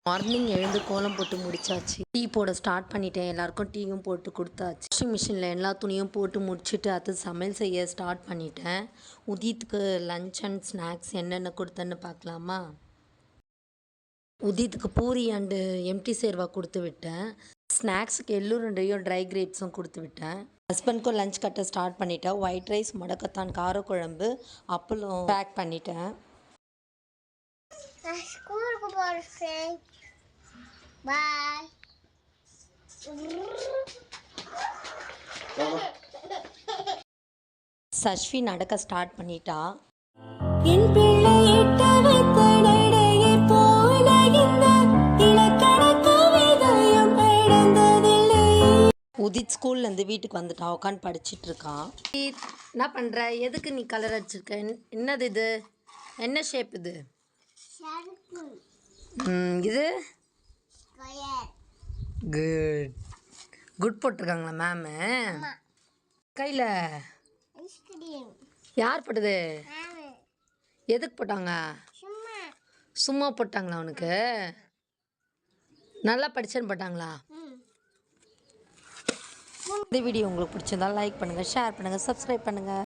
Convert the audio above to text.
Morning எழுந்து கோலம் போட்டு முடிச்சாச்சு. டீ போட ஸ்டார்ட் பண்ணிட்டேன். எல்லாருக்கும் டீயும் போட்டு கொடுத்தாச்சு. வாஷிங் மிஷினில் எல்லா துணியும் போட்டு முடிச்சுட்டு அது சமையல் செய்ய ஸ்டார்ட் பண்ணிட்டேன். உதித்துக்கு லஞ்ச் அண்ட் ஸ்நாக்ஸ் என்னென்ன கொடுத்தேன்னு பார்க்கலாமா? உதித்துக்கு பூரி அண்டு எம்டி சேர்வா கொடுத்து விட்டேன். ஸ்நாக்ஸுக்கு எள்ளுருண்டையும் ட்ரை கிரேப்ஸும் கொடுத்து விட்டேன். ஹஸ்பண்ட்க்கும் லஞ்ச் கட்ட ஸ்டார்ட் பண்ணிட்டேன். ஒயிட் ரைஸ், முடக்கத்தான் காரக்குழம்பு, அப்பளம் பேக் பண்ணிட்டேன். ஸ்கூலுக்கு போகிறேன். பாய். சஷ்வி நடக்க ஸ்டார்ட் பண்ணிட்டா. என் பிள்ளை எட்ட வைத்த நடையை போல இந்த இலக்கண கவிதையும் நடந்ததில்லை. உதித் ஸ்கூல்லேருந்து வீட்டுக்கு வந்துட்டான். உட்காந்து படிச்சுட்டு இருக்கான். என்ன பண்ணுற? எதுக்கு நீ கலர் அடிச்சிருக்க? என்னது இது? என்ன ஷேப் இது? இது குட் குட் போட்டிருக்காங்களா மேமு? கையில் யார் போட்டது? எதுக்கு போட்டாங்க? சும்மா போட்டாங்களா உனக்கு? நல்லா படிச்சேன்னு போட்டாங்களா? இந்த வீடியோ உங்களுக்கு பிடிச்சிருந்தா லைக் பண்ணுங்கள், ஷேர் பண்ணுங்கள், சப்ஸ்கிரைப் பண்ணுங்கள்.